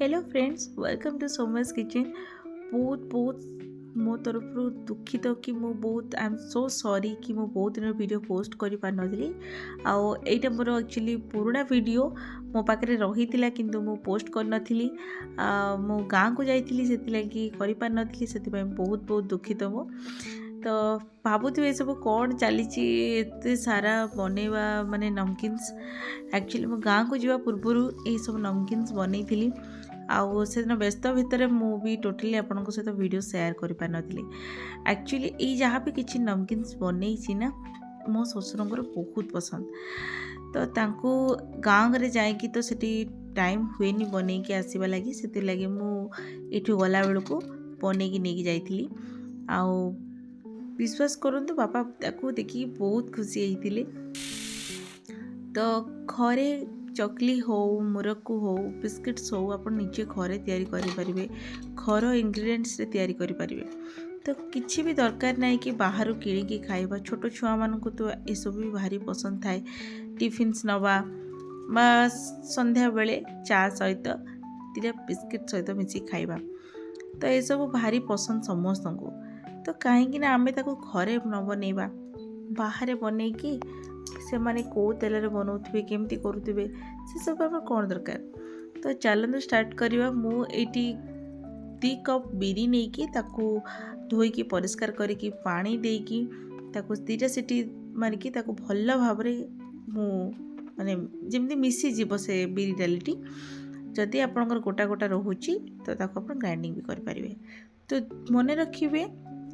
Hello friends, welcome to Soma's kitchen. बहुत बहुत मो तरफ दुखित कि मु बहुत आई एम सो सॉरी कि मु बहुत दिन वीडियो पोस्ट कर पार नथली। आईटा मोर एक्चुअली पुराना वीडियो मो पाखे रही किंतु मु पोस्ट कर नथली। मो गाँ को जाइली से कर पार नथली, से बहुत बहुत दुखित मु। तो भावुवे ये सब कौन चली सारा बनवा माने नमकिन्स। एक्चुअली मो गाँ को जावा पूर्वर ये सब नमकिन्स बनई थी। आउ से दिन व्यस्त भितर भी टोटाली आपण सहित वीडियो शेयर कर पार नथली। एक्चुअली ये जहाँ भी किसी नमकिन्स बनई ना मो ससुर बहुत पसंद। तो तांको गाँव में जाकि तो सेठी टाइम हुए बन के आसवा लगी, से लगे मुठू गला बेलू बनई नहीं जाइली। आउ विश्वास करंतु बापा ताकू देखिए बहुत खुशी होते। तो घरे चकली हो, मुरक्कु हो, बिस्किट्स हो आप निजे घरे तैयारी करें, घर इंग्रेडिएंट्स रे तैयारी करें। तो किसी भी दरकार नहीं कि बाहर किणी खाइबा। छोट छुआ मानक तो ये सब भी भारी पसंद थाए। टिफिन्स नवा बा संध्या बेले चा सहित तीरा बिस्किट सहित मिसी खाइबा, तो ये सब भारी पसंद समस्त को। तो कहीं आम घरे न बनइबा, बाहर बनईकी से माने को तेल बनाऊे केमती करुवे से सब आम कौन दरकार। तो चलते स्टार्ट करवा। मुझे 2 कप बिरी नहीं ताकू धोईकी परिष्कार करके पानी देकी ताकू 2टा सीटी मारिकी ताकू भल भाव माने जमी मिसीज से बिरी डालीटी। जदि आपंकर गोटा गोटा रोचे तो ताकू आप ग्राइंडिंग भी करें। तो मन रखिए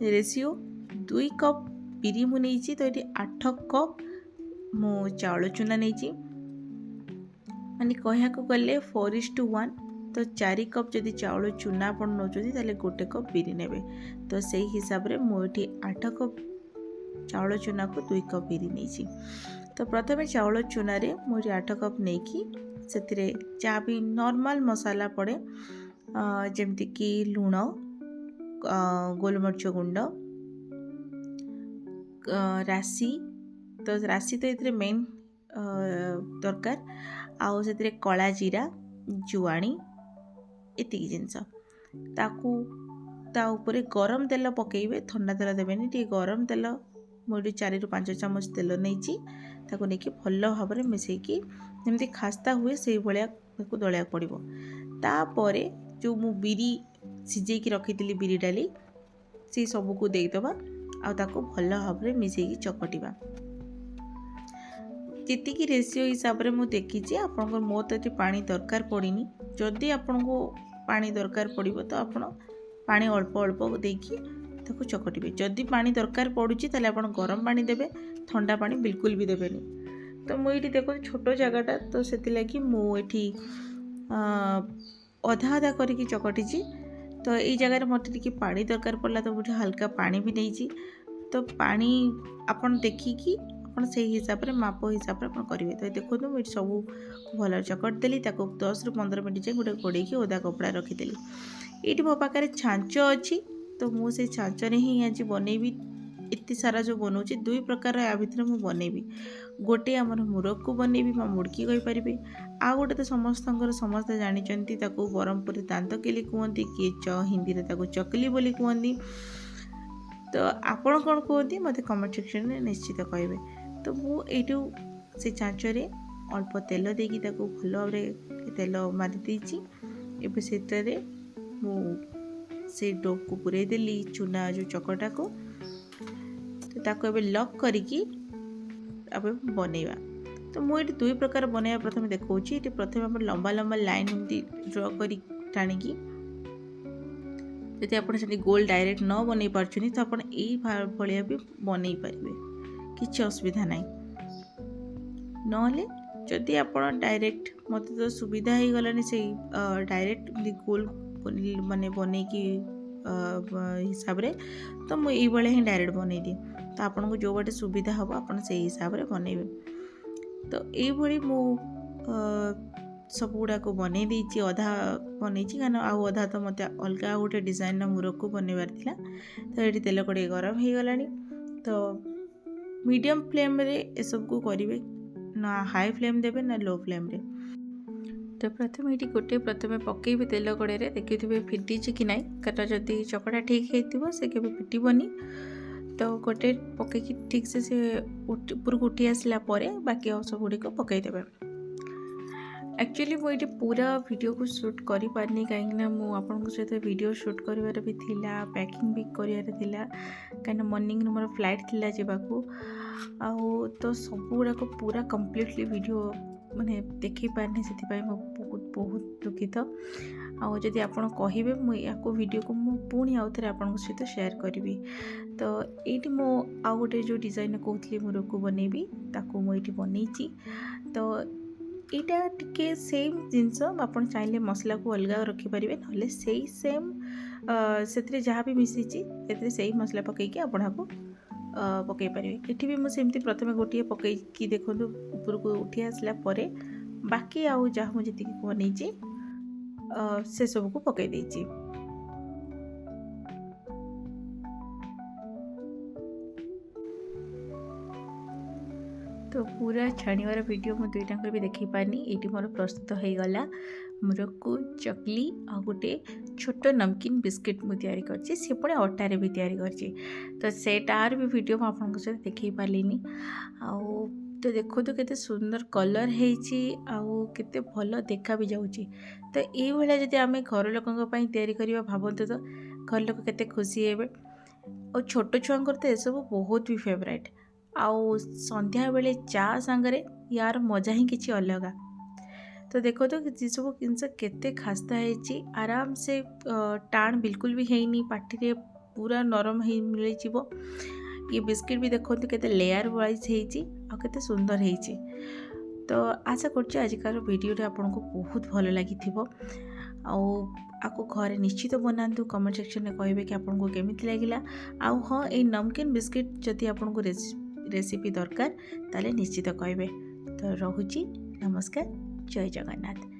रेशियो 2 कप बिरी मुझे तो ये 8 कप मु चाउल चूना नहीं माने कह गले 4:1। तो 4 कप जदि चाउल चूना आप नौकरी 1 कप बिरी ने। तो से हिसाब से मुझे 8 कप चाउल चूना को 2 कप बिरी नहीं। तो प्रथम चाउल चूना मुझे 8 कप नहीं से जहाँ भी नॉर्मल मसाला पड़े जमती कि लुण, गोलमरीच गुंड, राशि। तो राशि तो ये मेन दरकार। आउ से कला जीरा, जुआणी एति जिनस ताकू ता ऊपर गरम तेल पकेबे, ठंडा तेल देवेनि। टी गरम तेल मुझे 4 ରୁ 5 चामच तेल नहीं नहीं भल भाव में मिसेकी जमी खास्ता हुए से भाया दलिया पड़ो। तापर जो मु बिरी सिझेकी रखी बिरी डाली से सबको देदबा आउ भल भाव में मिसेकी चकटिबा। जी रेशियो हिसाब से मुझे देखी आपंकर मो तो ये पानी दरकार पड़नी। जदि आपन को पानी दरकार पड़ो तो आप पानी अल्प अल्प देकी ताको चकटिबे। जदि पानी दरकार पड़ुची ताले आपण गरम पानी देबे, ठंडा पानी बिल्कुल भी देबेनी। तो मुझे देखो छोट जगटा तो से लगी मुझे अधा अधा करके चकटी। तो ये जगह मत पानी दरकार पड़ा तो मुझे हल्का पानी भी नहीं। तो पानी आपन देखिकी आपन से हिसाब से माप हिसाब से करेंगे। तो देखो मुझे सब भल चकट देली 10 ରୁ 15 मिनट जाए गोटे घोड़े ओदा कपड़ा रखीदेली। ये मो पाखे छाँच अच्छी तो मुझे छाँचरे ही आज बनईबी। एत सारा जो बनाऊँ 2 प्रकार या भितर मुझे बनईबी। गोटे आमर मुरक्कु बनईबी मुड़की कहींपारे। आ गोटे तो समस्ते जानते ब्रह्मपुरी दांत केली कहती किए हिंदी में चकली बोली कहती। तो आपण कौन कहते मत कमेंट सेक्शन में निश्चित कहे। तो मुझू से छाँचरे अल्प तेल देकी भल भाव तेल मारी देती। एवं से डो को पूरे देली चूना जो चकटा को। तो ताको लक करिकी बनइबा। तो मुझे 2 प्रकार बनइबा प्रथम देखौछि। ये प्रथम आप लंबा लंबा लाइन एमती ड्र करी टाणिकी यदि आप गोल डायरेक्ट न बनई पार्छनी तो आप भाया भी बनई पारे, किसी असुविधा ना। जदि आप डायरेक्ट मत तो सुविधा हो गलानी से डायरेक्ट गोल माने बने की हिसाब रे। तो मुझे ही डायरेक्ट बनई दिए। तो आपको जो बाटे सुविधा हम आप हिसाब से बनइबे। तो ये मु सब गुड़ाक बनई देती। अधा बनई कारण आउ अधा तो मत अलग गोटे डिजाइन मुरक्कु बनइबार थिला। तो ये तेल कड़े गरम हो गलानी। तो मीडियम फ्लेम रे ए सब को करेंगे, ना हाई फ्लेम देवे ना लो फ्लेम रे। तो प्रथम ये गोटे प्रथम पकईबे तेल कड़े देखिए फिटी कि ना कारण जदि चकटा ठीक है से केवे फिटबनी। तो गोटे पकईकी ठीक से उपरको उठी आसला बाकी और सब गुड़िक पकईदेवे। एक्चुअली मुझे पूरा वीडियो को शूट कर पारनी कहीं मुझे सहित वीडियो शूट कर भी थिला पैकिंग भी करें मॉर्निंग मोर फ्लाइट थिला जावाकू तो सब गुड़ाक पूरा कम्प्लीटली वीडियो माने देखी पारनी से बहुत बहुत दुखित। आदि आप कहे मुझे वीडियो को मु पुणी आउ थे आप सहित शेयर करी। तो ये मो आउ गोटे जो डिजाइन कहती मुरको बनैबी ताकू मुझे बनई। तो यहाँ टिके सेम जिनस आप चाहिए मसला को अलग रखिपारे ना से सेम से जहाँ भी मिसी से मसला पकईकि आपको पकई पारे। ये भी मुझे प्रथम गोटे पकईकि देखो ऊपर को उठी आसला बाकी आउ जहाँ मुझे जी बनी से सब को पकई देछि। तो पूरा छाणीवार वीडियो मु दुईटा भी देखी पानी। ये मोर प्रस्तुत हो गला मुरकु चकली आ गोटे छोट नमकीन बिस्किट मु तैयारी करछि से पुणे अटारे भी तैयारी करछि। तो सेटार भी वीडियो आपन सहित देखई पारलिनी। आउ तो देखो तो केते सुंदर कलर हेछि आउ केते भल देखा भी जाउछि। तो ये भाया जदि आम घर लोकों तैयारी करबा भाबंतु तो घर लोक केते खुशी हेबे। और छोट छुआंकर तो सब बहुत भी फेवरेट। आउ संध्या बेले चा सांगरे यार मजा ही किसी अलग। तो देखो तो सब जिनस केते खास्ता है आराम से टाण बिल्कुल भी है पाटी पूरा नरम है मिल जीवो। ये बिस्किट भी देखो तो केते लेयर वाइज है सुंदर है। तो आशा करछि आजिकार वीडियो आपन को बहुत भल लगी आपको घरे निश्चित बनातु। कमेंट सेक्शन में कहे कि आपको केमिति लागिला। आउ हाँ ये नमकीन बिस्किट जदि आपको रेसिपी दरकार ताले निश्चित कहे। तो रहुची नमस्कार जय जगन्नाथ।